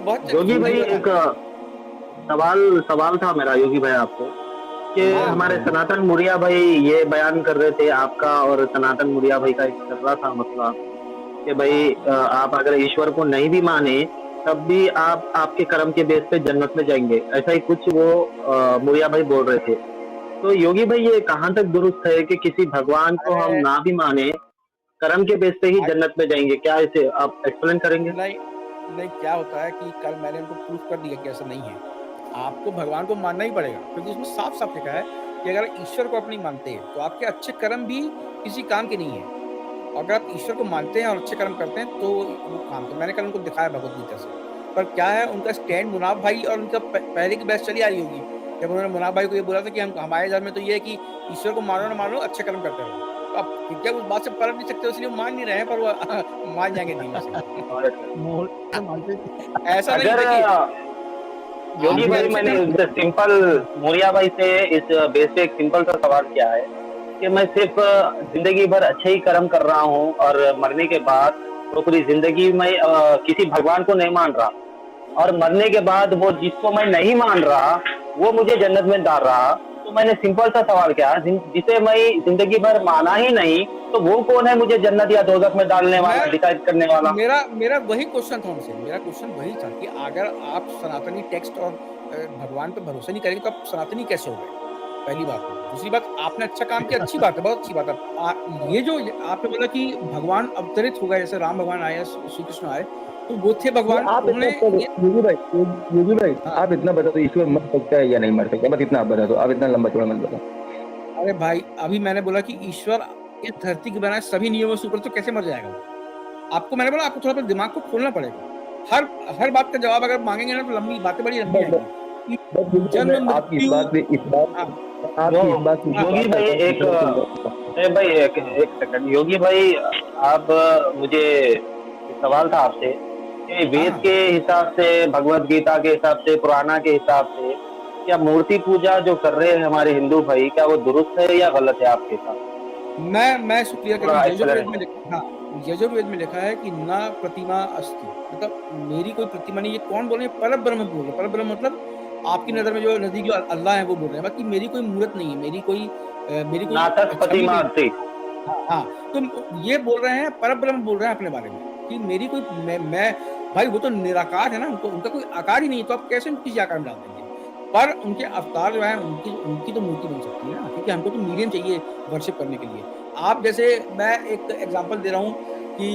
बहुत योगी भाई जिंदगी भर। एक सवाल सवाल था मेरा योगी भाई आपको कि हाँ हमारे बोलिए। सनातन मुड़िया भाई ये बयान कर रहे थे, आपका और सनातन मुड़िया भाई का एक चल रहा था मसला कि भाई हाँ आप अगर ईश्वर को नहीं भी माने तब भी आप आपके कर्म के बेस पे जन्नत में जाएंगे, ऐसा ही कुछ वो मुड़िया भाई बोल रहे थे। तो योगी भाई ये कहाँ तक दुरुस्त है कि किसी भगवान को हम अरे ना भी माने कर्म के बेस पे ही भाई, जन्नत में जाएंगे, क्या इसे आप एक्सप्लेन करेंगे? नहीं नहीं, क्या होता है कि कल मैंने उनको प्रूफ कर दिया कि ऐसा नहीं है। आपको भगवान को मानना ही पड़ेगा, क्योंकि उसमें साफ साफ लिखा है कि अगर ईश्वर को अपनी मानते हैं तो आपके अच्छे कर्म भी किसी काम के नहीं है। और अगर आप ईश्वर को मानते हैं और अच्छे कर्म करते हैं तो वो काम के। मैंने कल उनको दिखाया भगवत गीता से। पर क्या है, उनका स्टैंड मुनाफ भाई और उनका पहले की बहस चली आ रही होगी, जब उन्होंने मुनाफ भाई को ये बोला था कि हम हमारे धर्म में तो ये है कि ईश्वर को मानो ना मानो, अच्छे कर्म करते रहो। तो आप क्या उस बात से पलट नहीं सकते, इसलिए वो मान नहीं रहे हैं, पर वो मान जाएंगे धीमे से। और मोहल्ले में मानते थे। ऐसा नहीं, अगर देखिए योगी आपके भाई अच्छे मैंने कर्म। इस सिंपल मुड़िया भाई से इस बेस पे एक सिंपल सा सवाल किया है कि मैं सिर्फ जिंदगी भर अच्छे ही कर्म कर रहा हूँ और मरने के बाद तो पूरी जिंदगी में किसी भगवान को नहीं मान रहा, और मरने के बाद वो जिसको मैं नहीं मान रहा वो मुझे जन्नत में डाल रहा। तो मैंने सिंपल सा सवाल किया, जिसे मैं जिंदगी भर माना ही नहीं, तो वो कौन है मुझे जन्नत या दोजख में डालने मैं वाला, डिसाइड करने वाला? मेरा मेरा वही क्वेश्चन था उनसे। मेरा क्वेश्चन वही था कि अगर आप सनातनी टेक्स्ट और भगवान पे भरोसा नहीं करेंगे तो आप सनातनी कैसे हो गए? पहली बात। दूसरी बात, आपने अच्छा काम किया, अच्छी बात है, बहुत अच्छी बात है। ये जो आपने बोला कि भगवान अवतरित हो गए, जैसे राम भगवान आए, श्री कृष्ण आए, तो वो थे ये भगवान, आप इतना उन्होंने ये। योगी भाई, योगी भाई हाँ, आप इतना बता दो, ईश्वर मर सकता है या नहीं मर सकता? बस इतना आप बता दो, आप इतना लंबा चौड़ा मत बताओ। अरे भाई, अभी मैंने बोला कि ईश्वर इस धरती के बनाए सभी नियमों से ऊपर, तो कैसे मर जाएगा वो? आपको मैंने बोला, आपको थोड़ा सा दिमाग को खोलना पड़ेगा। हर हर बात का जवाब अगर मांगेंगे ना तो लंबी बातें बड़ी लंबी बस बस आएंगी बस कि योगी भाई, मैं जन्म आपकी इस मृत्यु। बात पे हाँ आपकी इस बात की हाँ विश्वास योगी भाई करता हूँ, एक ईश्वर को नहीं मानता। अरे भाई एक हाँ एक सेकंड, योगी भाई आप मुझे एक सवाल था आपसे कि हाँ वेद के हाँ। हिसाब से, भगवत गीता के हिसाब से, पुराना के हिसाब से क्या मूर्ति पूजा जो कर रहे हैं हमारे हिंदू भाई, क्या वो दुरुस्त है या गलत है आपके हिसाब से? मैं इसको क्लियर कर दूं। थोड़ा यजुर्वेद में एक्सप्लेनेशन। लिखा, हाँ, यजुर्वेद में लिखा है कि ना प्रतिमा अस्ति, मतलब मेरी कोई प्रतिमा नहीं। ये कौन बोल रहे हैं? पर ब्रह्म बोल रहे हैं। पर ब्रह्म मतलब आपकी नजर में जो नजदीक जो अल्लाह है वो बोल रहे हैं। बाकी मेरी कोई मूर्त नहीं है, मेरी कोई नाटक छवि प्रतिमा नहीं। थी। हाँ हाँ, तो ये बोल रहे हैं, पर ब्रह्म बोल रहे हैं अपने बारे में कि मेरी कोई मैं भाई वो तो निराकार है ना, उनको उनका कोई आकार ही नहीं है, तो आप कैसे किसी आकार में डाल देंगे? पर उनके अवतार जो है, उनकी उनकी तो मूर्ति बन सकती है ना, क्योंकि हमको तो मीडियम चाहिए वर्शिप करने के लिए। आप जैसे, मैं एक एग्जांपल दे रहा हूँ कि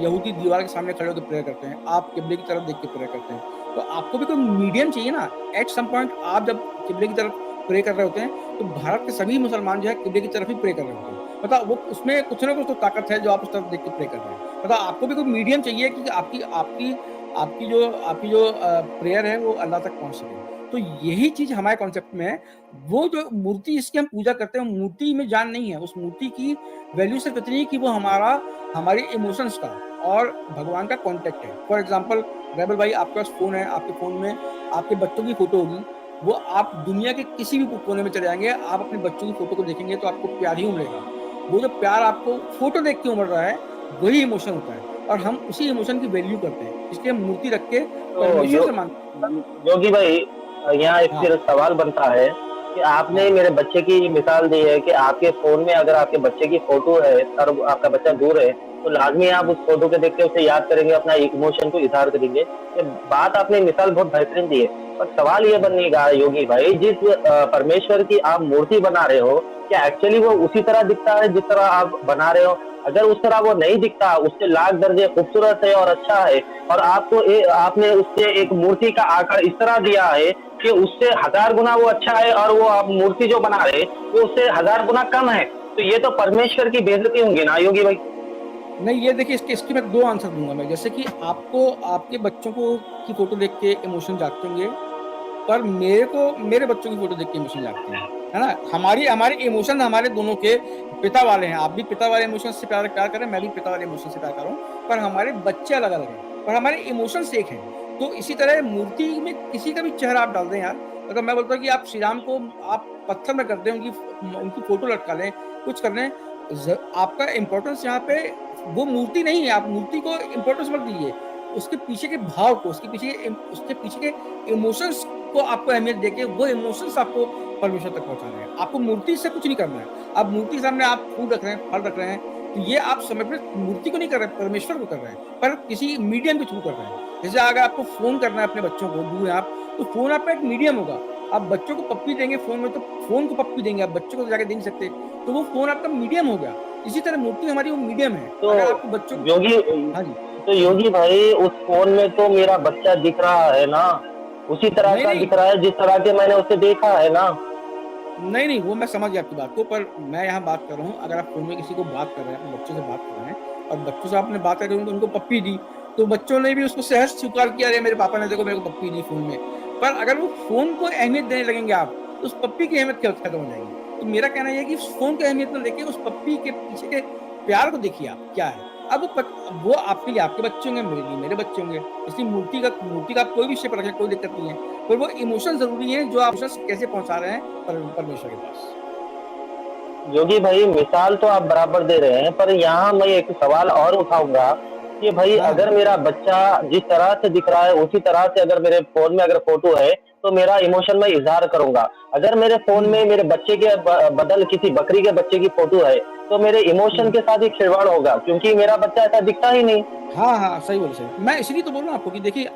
यहूदी दीवार के सामने खड़े होकर प्रेयर करते हैं, आप किबले की तरफ देख के प्रेयर करते हैं, तो आपको भी कोई मीडियम चाहिए ना। एट सम पॉइंट आप जब किबले की तरफ प्रे कर रहे होते हैं तो भारत के सभी मुसलमान जो है किबले की तरफ ही प्रे कर रहे होते हैं। मतलब वो उसमें कुछ ना कुछ तो ताकत है जो आप उस तरफ देख के प्रे कर रहे हैं। मतलब आपको भी कोई मीडियम चाहिए कि आपकी आपकी आपकी जो प्रेयर है वो अल्लाह तक पहुंच सके। तो यही चीज हमारे कॉन्सेप्ट में है। वो जो मूर्ति जिसकी हम पूजा करते हैं, मूर्ति में जान नहीं है। उस मूर्ति की वैल्यू सिर्फ इतनी है कि वो हमारे इमोशंस का और भगवान का कॉन्टेक्ट है। फॉर एग्जाम्पल, रेबल भाई, आपके पास फोन है, आपके फोन में आपके बच्चों की फोटो होगी, वो आप दुनिया के किसी भी कोने में चले जाएंगे, आप अपने बच्चों की फोटो को देखेंगे तो आपको प्यार ही उमड़ेगा। वो जो प्यार आपको फोटो देख के उमड़ रहा है, वही इमोशन होता है, और हम उसी इमोशन की वैल्यू करते हैं, इसलिए हम मूर्ति रख के तो परमेश्वर से मांगते योगी भाई यहाँ एक हैं। हाँ फिर सवाल बनता है कि आपने हाँ मेरे बच्चे की मिसाल दी है कि आपके फोन में अगर आपके बच्चे की फोटो है और आपका बच्चा दूर है तो लाजमी आप उस फोटो के देख के उसे याद करेंगे, अपना इमोशन को इजहार करेंगे। ये बात आपने मिसाल बहुत बेहतरीन दी है, पर सवाल ये बनेगा योगी भाई, जिस परमेश्वर की आप मूर्ति बना रहे हो, क्या एक्चुअली वो उसी तरह दिखता है जिस तरह आप बना रहे हो? अगर उस तरह वो नहीं दिखता, उससे लाख दर्जे खूबसूरत है और अच्छा है, और आपने उससे एक मूर्ति का आकार इस तरह दिया है कि उससे हजार गुना वो अच्छा है, और वो आप मूर्ति जो बना रहे वो उससे हजार गुना कम है, तो ये तो परमेश्वर की बेइज्जती होंगी ना योगी भाई? नहीं, ये देखिए, इसकी मैं दो आंसर दूंगा मैं। जैसे कि आपको आपके बच्चों को की फोटो देख के इमोशन जागते होंगे, पर मेरे को मेरे बच्चों की फोटो देख के इमोशन जागते हैं, है ना। हमारी हमारे इमोशन हमारे दोनों के पिता वाले हैं। आप भी पिता वाले इमोशन से प्यार प्यार करें, मैं भी पिता वाले इमोशन से प्यार कर रहा हूँ, पर हमारे बच्चे अलग अलग हैं, पर हमारे इमोशंस एक हैं। तो इसी तरह मूर्ति में किसी का भी चेहरा आप डाल दें यार, अगर मैं बोलता हूँ कि आप श्री राम को आप पत्थर में कर दें, उनकी फोटो लटका लें, कुछ कर लें, आपका इम्पोर्टेंस यहाँ पे वो मूर्ति नहीं है। आप मूर्ति को इम्पोर्टेंस मत दीजिए, उसके पीछे के भाव को, उसके पीछे के इमोशंस को आपको अहमियत देके वो इमोशंस आपको परमेश्वर तक पहुंचाने हैं। आपको मूर्ति से कुछ नहीं करना है। आप मूर्ति के सामने आप फूल रख रहे हैं, फल रख रहे हैं, तो ये आप समर्पित मूर्ति को नहीं कर रहे हैं, परमेश्वर को कर रहे हैं, पर किसी मीडियम के थ्रू कर रहे हैं। जैसे अगर आपको फोन करना है अपने बच्चों को, दूर है आप, तो फोन आपका एक मीडियम होगा। आप बच्चों को पप्पी देंगे फोन में, तो फोन को पप्पी देंगे, आप बच्चों को तो जाके दे नहीं सकते, तो वो फोन आपका मीडियम हो गया। इसी तरह मूर्ति हमारी वो मीडियम है। तो अगर आपको बच्चों को, योगी हाँ जी, तो योगी भाई उस फ़ोन में तो मेरा बच्चा दिख रहा है ना, उसी तरह नहीं का नहीं दिख रहा है जिस तरह के मैंने उसे देखा है ना। नहीं नहीं वो मैं समझ गया आपकी बात को, पर मैं यहाँ बात कर रहा हूँ, अगर आप फोन में किसी को बात कर रहे हैं, अपने बच्चों से बात कर रहे हैं, और बच्चों से आपने बात करके उनको पप्पी दी, तो बच्चों ने भी उसको सहज स्वीकार किया, अरे मेरे पापा ने देखो मेरे को पप्पी दी फोन में। पर अगर वो फोन को अहमियत देने लगेंगे आप, तो उस पप्पी की अहमियत खत्म हो जाएगी। तो मेरा कहना यह है कि उस फोन की अहमियत में लेके उस पप्पी के पीछे के प्यार को देखिए आप क्या है। अब वो आपके लिए आपके बच्चे होंगे, मेरे लिए मेरे बच्चे होंगे, इसलिए मूर्ति का आप कोई भी शेप रखें, कोई दिक्कत नहीं है, पर वो इमोशन जरूरी है जो आप इमोशंस कैसे पहुंचा रहे हैं परमेश्वर के पास। योगी भाई मिसाल तो आप बराबर दे रहे हैं, पर यहाँ मैं एक सवाल और उठाऊंगा कि भाई हाँ अगर मेरा बच्चा जिस तरह से दिख रहा है उसी तरह से अगर मेरे फोन में अगर फोटो है तो मेरा इमोशन मैं इजहार करूंगा। अगर मेरे फोन में मेरे बच्चे के बदल किसी बकरी के बच्चे की फोटो है तो मेरे इमोशन हम्म। के साथ ही खिलवाड़ होगा, क्योंकि मेरा बच्चा ऐसा दिखता ही नहीं। हाँ हाँ सही बोले, सही। मैं इसलिए तो बोल रहा हूँ आपको कि देखिए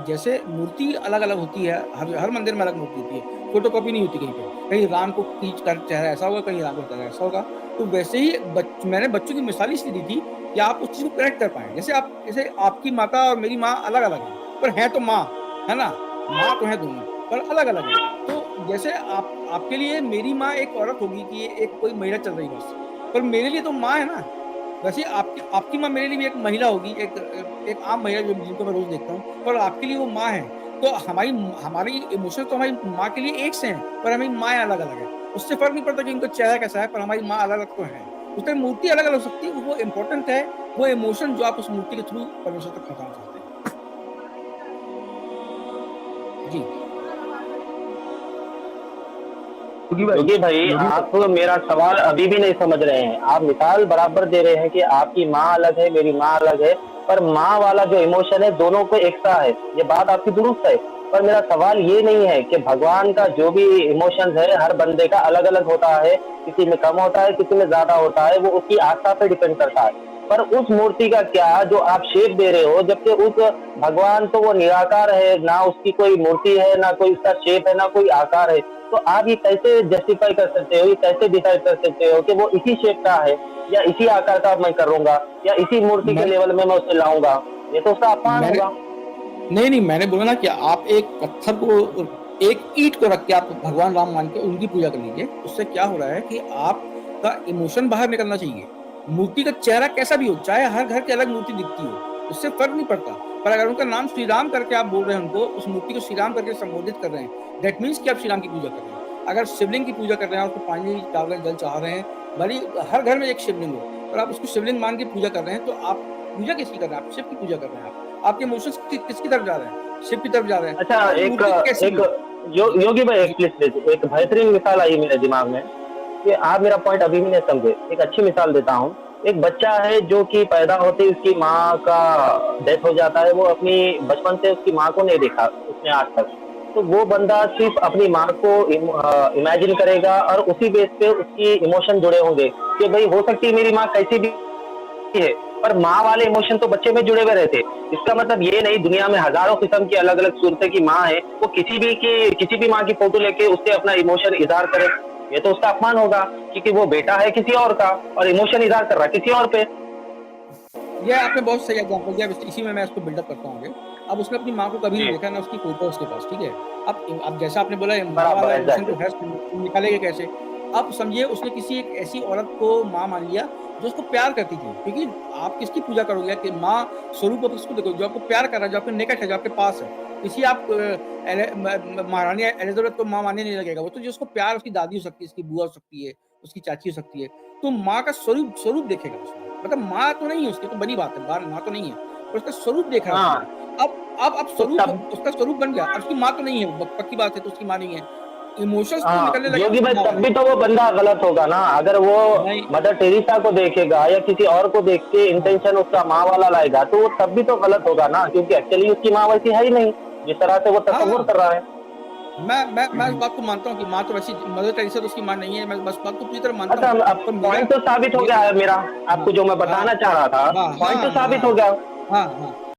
जैसे मूर्ति अलग अलग होती है, हर मंदिर में अलग मूर्ति होती है, फोटो कॉपी नहीं होती कहीं पे, कहीं राम को खींच कर चेहरा ऐसा होगा, कहीं राम का चेहरा ऐसा होगा। तो वैसे ही मैंने बच्चों की मिसाल इसलिए दी थी कि आप उस चीज को कनेक्ट कर पाए। जैसे आपकी माता और मेरी माँ अलग अलग है, पर है तो माँ, है ना, माँ तो है दोनों, पर अलग अलग है। तो जैसे आपके लिए मेरी माँ एक औरत होगी कि एक कोई महिला चल रही बस, पर मेरे लिए तो माँ है ना। वैसे आपकी आपकी माँ मेरे लिए भी एक महिला होगी, एक आम महिला जिनको मैं रोज देखता हूँ, पर आपके लिए वो माँ है। तो हमारी हमारी इमोशन तो हमारी माँ के लिए एक से हैं, पर हमारी माँ अलग अलग है। उससे फर्क नहीं पड़ता कि उनका चेहरा कैसा है, पर हमारी माँ अलग अलग तो है। उसमें मूर्ति अलग अलग हो सकती है, वो इम्पोर्टेंट है वो इमोशन जो आप उस मूर्ति के थ्रू परमेश्वर तक पहुंचाना चाहते हैं। जी। योगी भाई आप मेरा सवाल अभी भी नहीं समझ रहे हैं। आप मिसाल बराबर दे रहे हैं कि आपकी माँ अलग है, मेरी माँ अलग है, पर माँ वाला जो इमोशन है दोनों को एक सा है, ये बात आपकी दुरुस्त है। पर मेरा सवाल ये नहीं है कि भगवान का जो भी इमोशंस है हर बंदे का अलग अलग होता है, किसी में कम होता है, किसी में ज्यादा होता है, वो उसकी आस्था पे डिपेंड करता है। पर उस मूर्ति का क्या जो आप शेप दे रहे हो, जबकि उस भगवान तो वो निराकार है, ना उसकी कोई मूर्ति है, ना कोई उसका शेप है, ना कोई आकार है। तो आप ये कैसे जस्टिफाई कर सकते हो, ये कैसे डिसाइड कर सकते हो कि वो इसी शेप का है या इसी आकार का मैं करूंगा या इसी मूर्ति के मैं लेवल में मैं उसे लाऊंगा? ये तो उसका अपमान मैंने होगा। नहीं मैंने बोला ना कि आप एक पत्थर को, एक ईंट को रख के आप भगवान राम मान के उनकी पूजा कर लीजिए। उससे क्या हो रहा है कि आपका इमोशन बाहर निकलना चाहिए। मूर्ति का चेहरा कैसा भी हो, चाहे हर घर की अलग मूर्ति दिखती हो, उससे फर्क नहीं पड़ता, पर अगर उनका नाम श्री राम करके आप बोल रहे हैं, उनको उस मूर्ति को श्री राम करके संबोधित कर रहे हैं, दैट मीन्स कि आप श्री राम की पूजा कर रहे हैं। अगर शिवलिंग की पूजा कर रहे हैं, उसको पानी डाल रहे हैं, जल चढ़ा रहे हैं, भले हर घर में एक शिवलिंग हो, पर आप उसको शिवलिंग मान के पूजा कर रहे हैं, तो आप पूजा किसकी कर रहे हैं? आप शिव की पूजा कर रहे हैं। आपके इमोशंस किसकी तरफ जा रहे हैं? शिव की तरफ जा रहे हैं। अच्छा, तो एक मूर्ति कैसी एक भी योगी भाई एक प्लीज एक बेहतरीन मिसाल आई मेरे दिमाग में कि आप मेरा पॉइंट अभी भी नहीं समझे। एक अच्छी मिसाल देता हूँ। एक बच्चा है जो कि पैदा होते ही उसकी माँ का डेथ हो जाता है, वो अपनी बचपन से उसकी माँ को नहीं देखा उसने आज तक। तो वो बंदा सिर्फ अपनी माँ को इमेजिन करेगा और उसी बेस पे उसकी इमोशन जुड़े होंगे कि भाई हो सकती है मेरी माँ कैसी भी है, पर माँ वाले इमोशन तो बच्चे में जुड़े हुए रहते। इसका मतलब ये नहीं दुनिया में हजारों किस्म की अलग अलग सूरतें की माँ है, वो किसी भी माँ की फोटो लेके उससे अपना इमोशन इजहार करे, ये तो उसका अपमान होगा, क्योंकि वो बेटा है किसी और का और इमोशन इजहार कर रहा है किसी और पे। ये आपने बहुत सही एग्जाम्पल दिया, इसी में मैं इसको बिल्डअप करता हूँ आगे। अब उसने अपनी माँ को कभी नहीं जी देखा, ना उसकी फोटो उसके पास, ठीक है। अब जैसा आपने बोला माँ बराबर वाला इमोशन तो एग्जैक्टली। है, निकालेगा कैसे? अब समझिए उसने किसी एक ऐसी औरत को माँ मान लिया जो उसको प्यार करती थी, क्योंकि आप किसकी पूजा करोगे कि माँ स्वरूप आप उसको देखो जो आपको प्यार कर रहा है, जो आपके निकट है, जो आपके पास है। किसी आप महारानी एलिजाबेथ को माँ मानने नहीं लगेगा, वो तो जो उसको प्यार, उसकी दादी हो सकती है, उसकी बुआ हो सकती है, उसकी चाची हो सकती है, तो माँ का स्वरूप देखेगा उसमें। मतलब माँ तो नहीं है उसकी, तो बड़ी बात है, बार माँ तो नहीं है, पर उसका स्वरूप देख रहा है उसने। हाँ अब तो स्वरूप तब उसका स्वरूप बन गया। अब उसकी माँ तो नहीं है, पक्की बात है, तो उसकी माँ नहीं है, इमोशंस तो हाँ, निकलने लगे योगी भाई तो तब भी तो वो बंदा गलत होगा ना, अगर वो नहीं मदर टेरेसा को देखेगा या किसी और को देख के इंटेंशन उसका माँ वाला लाएगा, तो वो तब भी तो गलत होगा ना, क्योंकि एक्चुअली उसकी माँ वैसी है ही नहीं, जिस तरह से वो तस्वुर हाँ, कर रहा है। मैं इस बात को मानता हूँ कि माँ तो वैसी मदर टेरेसा तो उसकी माँ नहीं है, मैं बस बात को पूरी तरह मानता अच्छा, हूँ। अब पर मेरा पॉइंट तो साबित हो मे गया है मेरा, हाँ, आपको जो मैं हाँ, बताना चाह रहा था, हाँ, पॉइंट तो हाँ, साबित हाँ, हो गया। हाँ, हाँ।